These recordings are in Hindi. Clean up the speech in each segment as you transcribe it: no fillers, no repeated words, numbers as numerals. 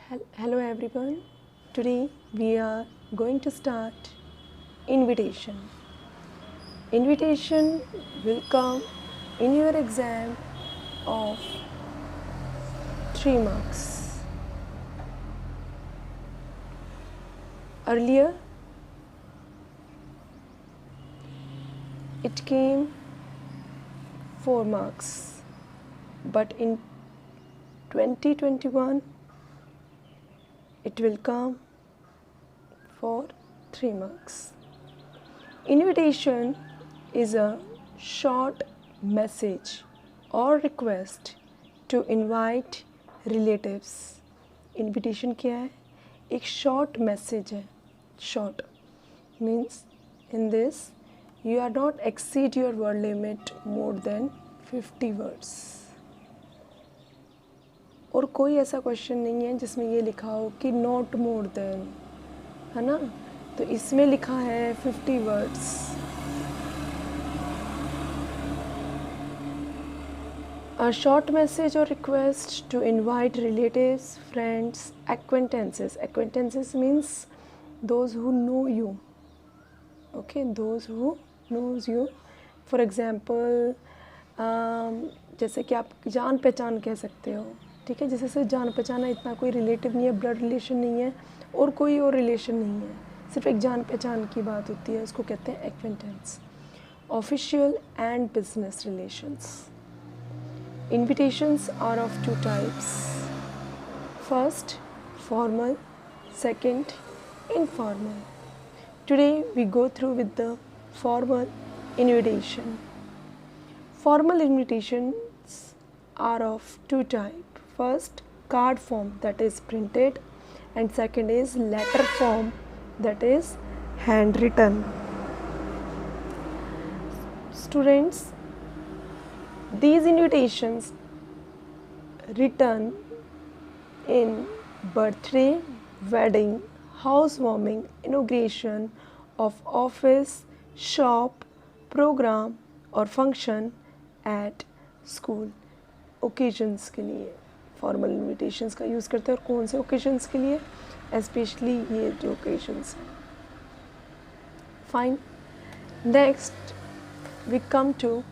Hello everyone. Today we are going to start invitation. Invitation will come in your exam of 3 marks. Earlier it came 4 marks, but in 2021 it will come for 3 marks. Invitation is a short message or request to invite relatives. Invitation क्या है? एक short message है. Short means in this you are not exceed your word limit more than 50 words. और कोई ऐसा क्वेश्चन नहीं है जिसमें ये लिखा हो कि नॉट मोर देन, है ना? तो इसमें लिखा है 50 words. A short message or request to invite relatives, friends, acquaintances. Acquaintances means those who know you. Okay, those who knows you. For example, जैसे कि आप जान पहचान कह सकते हो, ठीक है? जैसे सिर्फ जान पहचाना, इतना कोई रिलेटिव नहीं है, ब्लड रिलेशन नहीं है और कोई और रिलेशन नहीं है, सिर्फ एक जान पहचान की बात होती है, उसको कहते हैं acquaintance. Official and business relations. Invitations are of 2 types. First formal, second informal. Today we go through with the formal invitation. Formal invitations are of 2 types. First, card form, that is printed, and second is letter form, that is handwritten. Students, these invitations written in birthday, wedding, housewarming, inauguration of office, shop, program और फंक्शन एट स्कूल. ओकेजन्स के लिए फॉर्मल इन्विटेशंस का यूज़ करते हैं. और कौन से ओकेजन्स के लिए? एस्पेशली ये जो ओकेजन्स हैं. Fine. Next we come to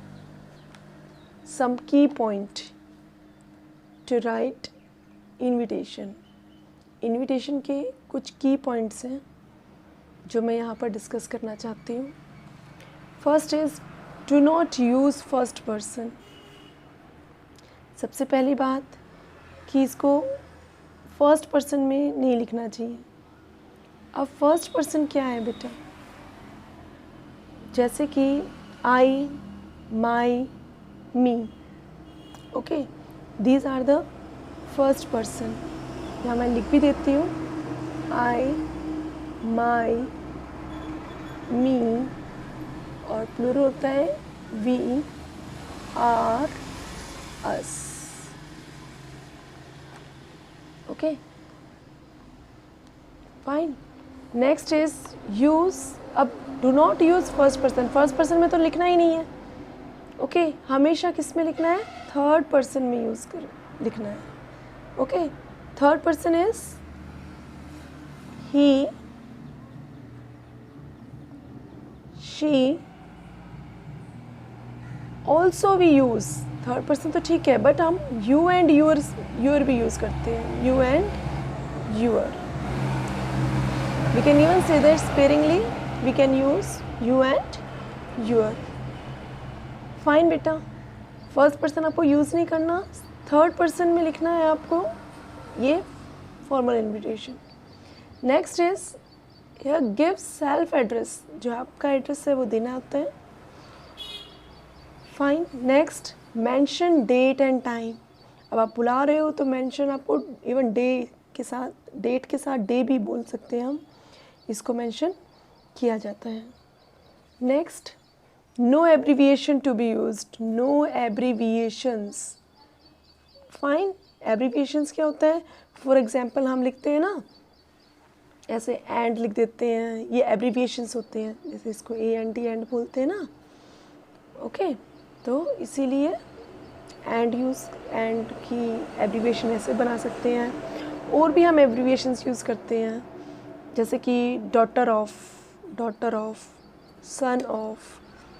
some key point to write invitation. Invitation के कुछ की पॉइंट्स हैं जो मैं यहाँ पर डिस्कस करना चाहती हूँ. First is do not use first person. सबसे पहली बात कि इसको फर्स्ट पर्सन में नहीं लिखना चाहिए. अब फर्स्ट पर्सन क्या है बेटा? जैसे कि I, my, me. Okay, these are the first person. यहाँ मैं लिख भी देती हूँ. आई, माई, मी, और प्लूरल होता है we, are, us. Okay, fine. Next is use. अब do not use first person. First person में तो लिखना ही नहीं है. ओके, हमेशा किस में लिखना है? थर्ड पर्सन में यूज़ कर लिखना है. Okay, third person is he, she. Also we use. Third person तो ठीक है, बट हम यू एंड यूर भी यूज़ करते हैं. You and your. We can even say that sparingly. We can use you and your. Fine बेटा. फर्स्ट पर्सन आपको यूज़ नहीं करना, थर्ड पर्सन में लिखना है आपको. ये फॉर्मल इन्विटेशन. नेक्स्ट इज यह गिव सेल्फ एड्रेस. जो आपका एड्रेस है वो देना होता है. Fine. Next, mention date and time. अब आप बुला रहे हो तो मेंशन आपको इवन डे के साथ, डेट के साथ डे भी बोल सकते हैं हम. इसको मेंशन किया जाता है. Next, no abbreviation to be used. No abbreviations. Fine. Abbreviations क्या होता है? फॉर एग्जांपल हम लिखते हैं ना ऐसे एंड लिख देते हैं, ये एब्रीविएशंस होते हैं. जैसे इसको AND एंड बोलते हैं ना. ओके, तो इसीलिए एंड यूज़, एंड की एब्रीविएशन ऐसे बना सकते हैं. और भी हम एब्रीविएशंस यूज़ करते हैं, जैसे कि डॉटर ऑफ, सन ऑफ,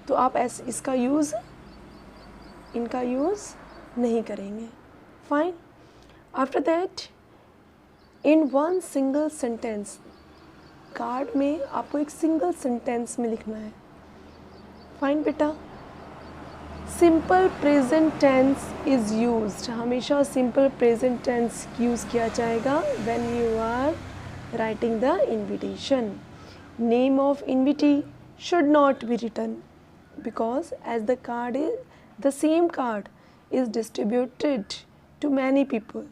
तो आप इनका यूज़ नहीं करेंगे. Fine. After that, in one single sentence, card में आपको एक सिंगल सेंटेंस में लिखना है. फाइन बेटा. Simple present tense is used. हमेशा सिंपल प्रेजेंट टेंस यूज़ किया जाएगा when you are writing the invitation. Name of invitee should not be written because as the same card is distributed to many people.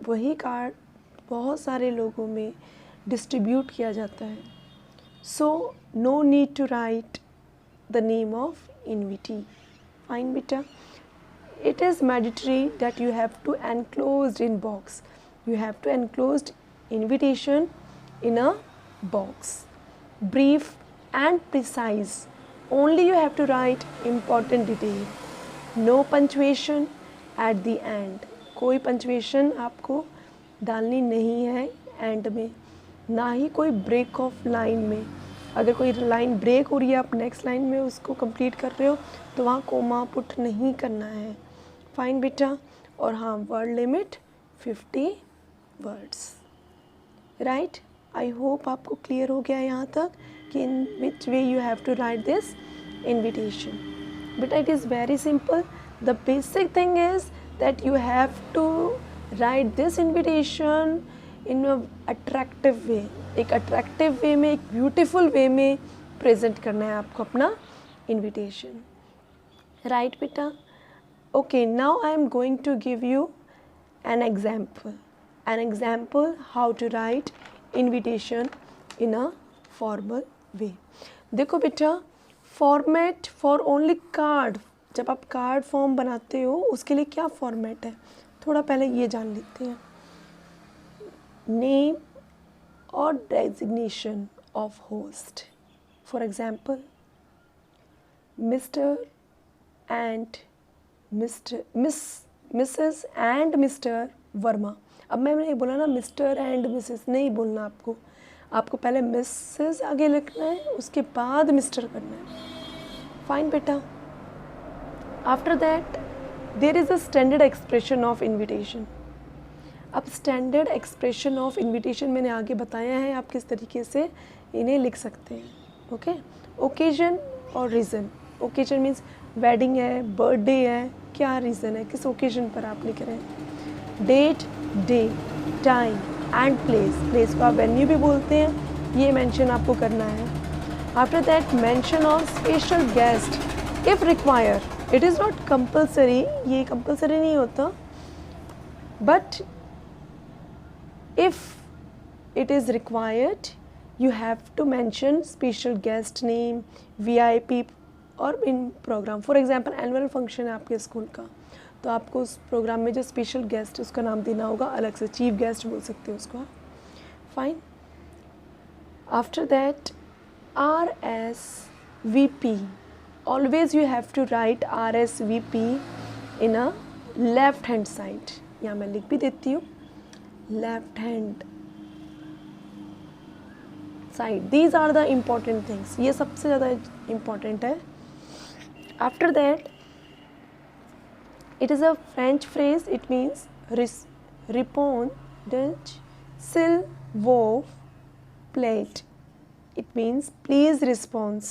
वही कार्ड बहुत सारे लोगों में डिस्ट्रीब्यूट किया जाता है. So no need to write the name of invitee. Fine beta. It is mandatory that you have to enclosed in box. You have to enclosed invitation in a box. Brief and precise. Only you have to write important detail. No punctuation at the end. कोई punctuation आपको डालनी नहीं है end में, ना ही कोई break of line में. अगर कोई लाइन ब्रेक हो रही है, आप नेक्स्ट लाइन में उसको कंप्लीट कर रहे हो, तो वहाँ कोमा पुट नहीं करना है. फाइन बेटा. और हाँ, word limit 50 words. Right. I hope आपको क्लियर हो गया यहाँ तक कि in which way you have to write this invitation. But it is very simple. The basic thing is that you have to write this invitation in a attractive way. एक attractive way में, एक beautiful way में present करना है आपको अपना invitation. Right बेटा? Okay, now I am going to give you an example. An example how to write invitation in a formal वे. देखो बेटा, फॉर्मेट फॉर ओनली कार्ड, जब आप कार्ड फॉर्म बनाते हो उसके लिए क्या फॉर्मेट है, थोड़ा पहले ये जान लेते हैं. नेम और designation of host. For example, mister and Mrs and Mr Verma. अब मैंने बोला ना मिस्टर एंड मिसेस, नहीं बोलना आपको. आपको पहले मिसेस आगे लिखना है, उसके बाद मिस्टर करना है. फाइन बेटा. After that there is a standard expression of invitation. अब स्टैंडर्ड एक्सप्रेशन ऑफ इन्विटेशन मैंने आगे बताया है आप किस तरीके से इन्हें लिख सकते हैं. ओके. ओकेजन और रीज़न. ओकेजन मीन्स वेडिंग है, बर्थडे है, क्या रीज़न है, किस ओकेजन पर आप लिख रहे हैं. Date, day, time and place. Place को आप वेन्यू भी बोलते हैं, ये मेंशन आपको करना है. After that mention of special guest if require. It is not compulsory, ये कंपल्सरी नहीं होता, but if it is required you have to mention special guest name, VIP और in program. For example annual function है आपके स्कूल का, तो आपको उस प्रोग्राम में जो स्पेशल गेस्ट उसका नाम देना होगा अलग से, चीफ गेस्ट बोल सकते हो उसको. Fine. After that RSVP. Always you have to write RSVP in a left hand side. यहाँ मैं लिख भी देती हूँ, left hand side. These are the important things. ये सबसे ज़्यादा इम्पॉर्टेंट है. After that, it is a French phrase. It means répondez s'il vous plaît. It means please response.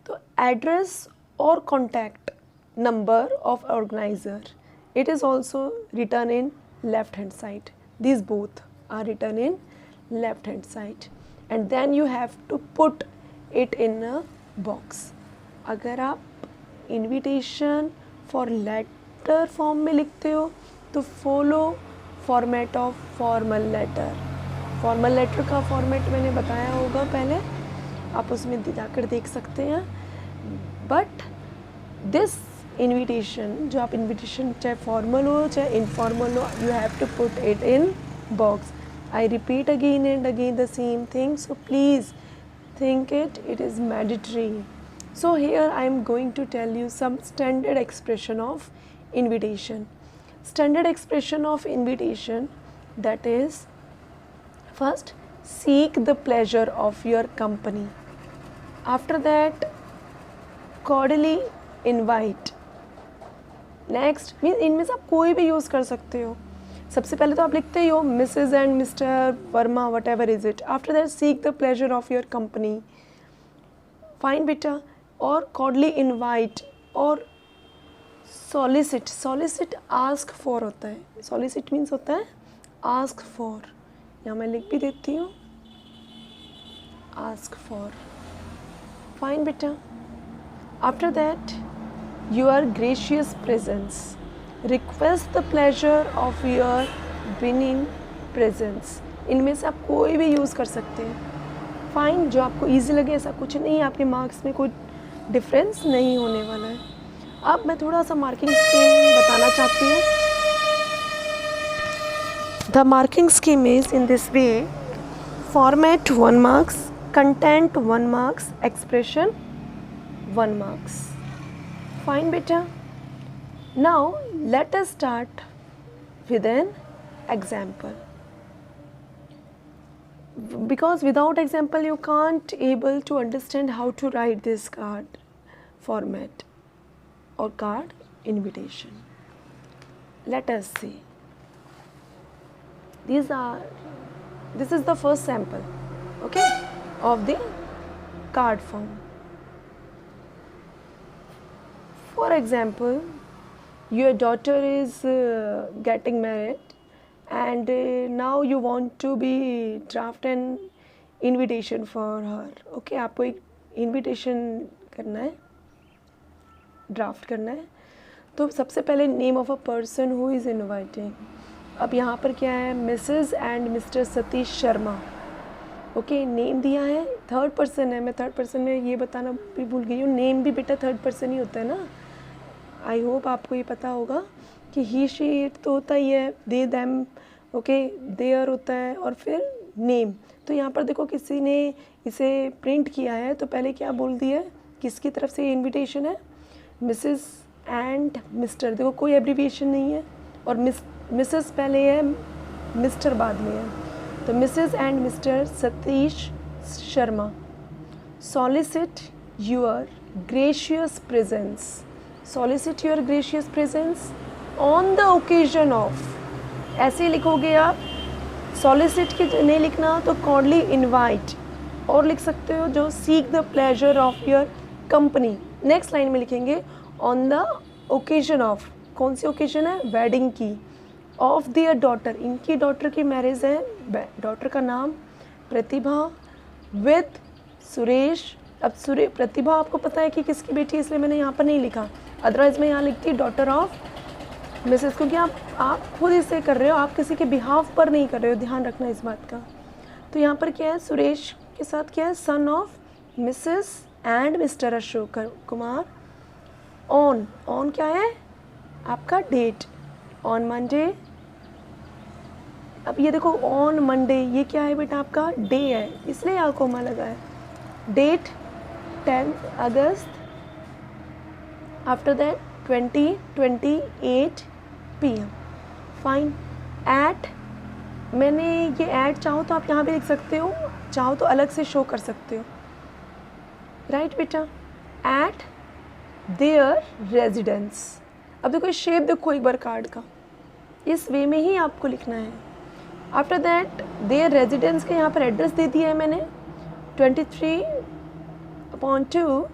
तो address or contact number of organizer. It is also written in left hand side. These both are written in left hand side. And then you have to put it in a box. अगर आप invitation फॉर लेटर फॉर्म में लिखते हो तो follow format of formal letter. Formal letter का फॉर्मेट मैंने बताया होगा पहले, आप उसमें जाकर देख सकते हैं. बट दिस इन्विटेशन, जो आप इन्विटेशन चाहे फॉर्मल हो चाहे इनफॉर्मल हो, you have to put it in box. I repeat again and again the same thing, so please think it is mandatory. So here I am going to tell you some standard expression of invitation. Standard expression of invitation That is, first, seek the pleasure of your company. After that, cordially invite. Next mean इनमें से आप कोई भी यूज़ कर सकते हो. सबसे पहले तो आप लिखते ही हो Mrs and Mr Verma whatever is it. After that seek the pleasure of your company. Fine बेटा. और कॉर्डली इनवाइट और सॉलिसिट. सॉलिसिट आस्क फॉर होता है. सॉलिसिट मीन्स होता है आस्क फॉर. यहाँ मैं लिख भी देती हूँ आस्क फॉर. फाइन बेटा. After that your gracious presence. Request the pleasure of your winning presence. इनमें से आप कोई भी यूज़ कर सकते हैं. फाइन, जो आपको ईजी लगे. ऐसा कुछ नहीं, आपके मार्क्स में कोई डिफरेंस नहीं होने वाला है. अब मैं थोड़ा सा मार्किंग स्कीम बताना चाहती हूँ. The marking scheme is in this way. Format 1 marks, content 1 marks, expression 1 marks. Fine beta. Now let us start with an example, because without example you can't able to understand how to write this card format or card invitation. Let us see. This is the first sample, okay, of the card form. For example, your daughter is getting married and now you want to be draft an invitation for her. Okay, आपको एक invitation करना है, draft करना है. तो सबसे पहले name of a person who is inviting. अब यहाँ पर क्या है, Mrs. and Mr. Satish Sharma. Okay, name दिया है, थर्ड पर्सन है. मैं थर्ड पर्सन में ये बताना भी भूल गई हूँ, नेम भी बेटा थर्ड पर्सन ही होता है ना. आई होप आपको ये पता होगा कि ही शी इट तो होता ही है, दे दैम, ओके, देयर होता है और फिर नेम. तो यहाँ पर देखो किसी ने इसे प्रिंट किया है तो पहले क्या बोल दिया है, किसकी तरफ से ये इन्विटेशन है, मिसेस एंड मिस्टर. देखो कोई एब्रीविएशन नहीं है और मिसेस पहले है, मिस्टर बाद में है. तो Mrs and Mr Satish Sharma solicit your gracious presence. Solicit your gracious presence on the occasion of. ऐसे ही लिखोगे आप. Solicit के नहीं लिखना तो cordially invite. और लिख सकते हो जो seek the pleasure of your company. Next line में लिखेंगे on the occasion of. कौन सी occasion है, wedding की. of their daughter, इनकी डॉटर की मैरिज है. डॉटर का नाम प्रतिभा with सुरेश. अब प्रतिभा आपको पता है कि किसकी बेटी है, इसलिए मैंने यहाँ पर नहीं लिखा. अदरवाइज़ मैं यहाँ लिखती डॉटर ऑफ मिसेस, क्योंकि आप खुद इसे कर रहे हो, आप किसी के बिहाफ पर नहीं कर रहे हो. ध्यान रखना इस बात का. तो यहाँ पर क्या है, सुरेश के साथ क्या है, son of Mrs and mister Ashok Kumar. On क्या है आपका डेट, ऑन मंडे. अब ये देखो ऑन मंडे, ये क्या है बेटा आपका डे है, इसलिए यहाँ कोमा लगा है. डेट 10 अगस्त. After that 20:28 PM. Fine. At, मैंने ये ऐड चाहो तो आप यहाँ पे लिख सकते हो, चाहो तो अलग से शो कर सकते हो. राइट बेटा. Eight there residence. अब देखो शेप देखो एक बार कार्ड का, इस वे में ही आपको लिखना है. आफ्टर दैट देयर रेजिडेंस के यहाँ पर एड्रेस दे दिया है मैंने, 23/2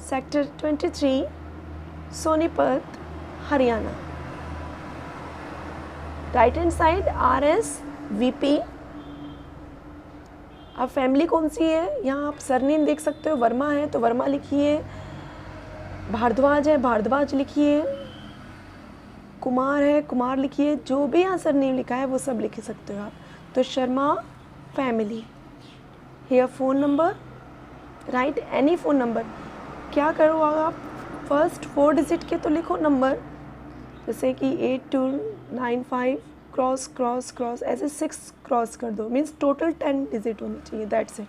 sector 23 Sonipat Haryana. Right hand side RSVP. अब फैमिली कौन सी है, यहाँ आप सरनेम देख सकते हो, वर्मा है तो वर्मा लिखिए, भारद्वाज है भारद्वाज लिखिए, कुमार है कुमार लिखिए. जो भी यहाँ सरनेम लिखा है वो सब लिख सकते हो आप. तो Sharma family. Here phone number, right any phone number. क्या करो आप, फर्स्ट 4 डिजिट के तो लिखो नंबर, जैसे कि 8295 क्रॉस क्रॉस क्रॉस, ऐसे 6 क्रॉस कर दो. मीन्स टोटल 10 डिजिट होनी चाहिए. That's it.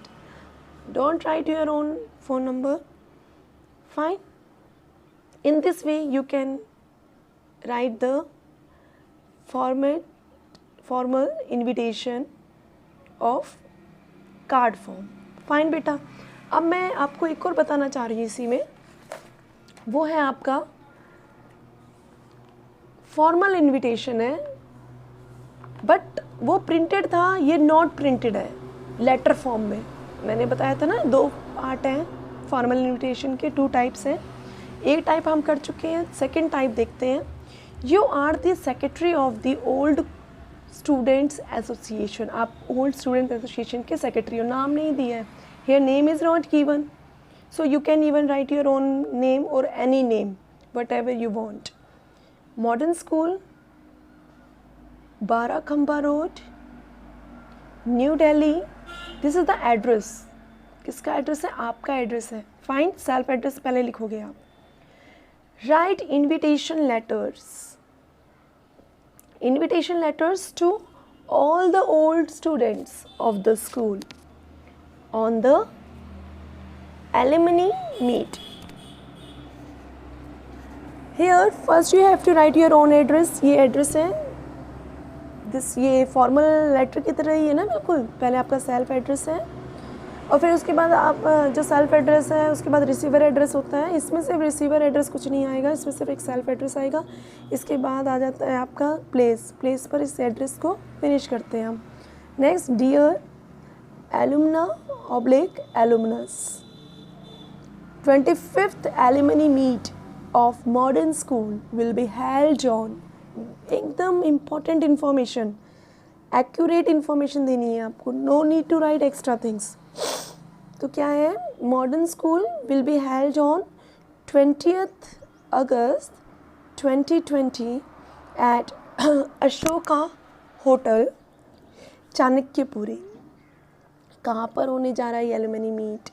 Don't write your own phone number. Fine. In this way you can write the formal invitation of card form. Fine बेटा. अब मैं आपको एक और बताना चाह रही हूँ इसी में, वो है आपका फॉर्मल इनविटेशन है, बट वो प्रिंटेड था, ये नॉट प्रिंटेड है, लेटर फॉर्म में. मैंने बताया था ना 2 पार्ट हैं फॉर्मल इनविटेशन के, 2 टाइप्स हैं. एक टाइप हम कर चुके हैं, सेकंड टाइप देखते हैं. You are the secretary of the old students association. आप ओल्ड स्टूडेंट एसोसिएशन के सेक्रेटरी हो. नाम नहीं दिया है, here name is not given, so you can even write your own name और any name, whatever you want. Modern school, 12 Khamba road, new Delhi. This is the address. किसका एड्रेस है? आपका एड्रेस है. फाइन. सेल्फ एड्रेस पहले लिखोगे आप. Right invitation letters. Invitation letters to all the old students of the school on the alumni meet. Here first you have to write your own address. ये एड्रेस है. ये फॉर्मल लेटर की तरह ही है ना बिल्कुल. पहले आपका सेल्फ एड्रेस है और फिर उसके बाद आप जो सेल्फ एड्रेस है उसके बाद रिसीवर एड्रेस होता है. इसमें सिर्फ रिसीवर एड्रेस कुछ नहीं आएगा, इसमें सिर्फ एक सेल्फ एड्रेस आएगा. इसके बाद आ जाता है आपका प्लेस पर इस एड्रेस को फिनिश करते हैं हम. Next, dear alumna oblique alumnus, 25th alumni meet of modern school will be held on. एकदम इम्पॉर्टेंट इन्फॉर्मेशन, एक्यूरेट इन्फॉर्मेशन देनी है आपको. No need to write extra things. तो क्या है? Modern school will be held on 20th August 2020 at Ashoka hotel, Chanakyapuri. कहाँ पर होने जा रहा है ये एलुमनी मीट?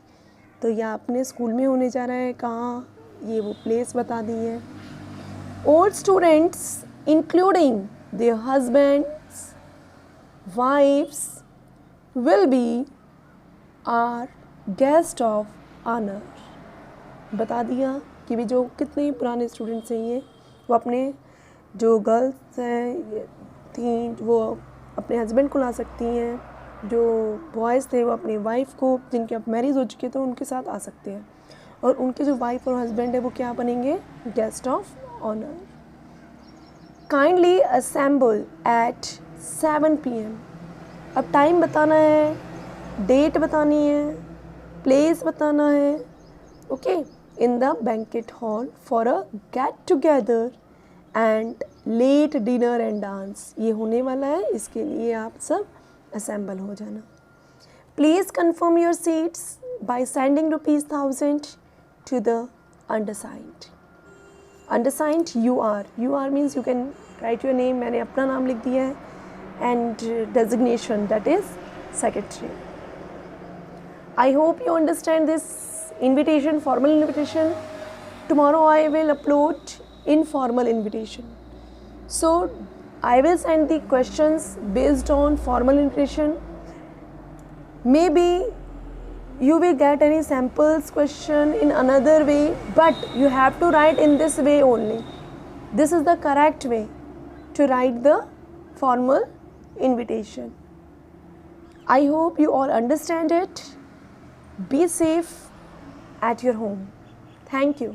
तो यह अपने स्कूल में होने जा रहा है. कहाँ? ये वो प्लेस बता दी है. Old students including their husbands, wives will be our guest of honour. बता दिया कि भी जो कितने पुराने स्टूडेंट्स हैं ये, वो अपने जो गर्ल्स हैं थी वो अपने हस्बैंड को ला सकती हैं. जो बॉयज़ थे वो अपनी वाइफ को, जिनके अब मैरिज हो चुके थे, उनके साथ आ सकते हैं. और उनके जो वाइफ और हस्बैंड है वो क्या बनेंगे? Guest of honour. Kindly assemble at 7 PM. अब टाइम बताना है, डेट बतानी है, प्लेस बताना है. Okay. In the banquet hall for a get together and late dinner and dance. ये होने वाला है, इसके लिए आप सब असेंबल हो जाना. Please confirm your seats by sending ₹1000 to the undersigned. Undersigned UR. UR means you can write your name. मैंने अपना नाम लिख दिया है. And designation, that is secretary. I hope you understand this invitation, formal invitation. Tomorrow I will upload informal invitation. So I will send the questions based on formal invitation. Maybe you will get any samples question in another way, but you have to write in this way only. This is the correct way to write the formal invitation. I hope you all understand it. Be safe at your home. Thank you.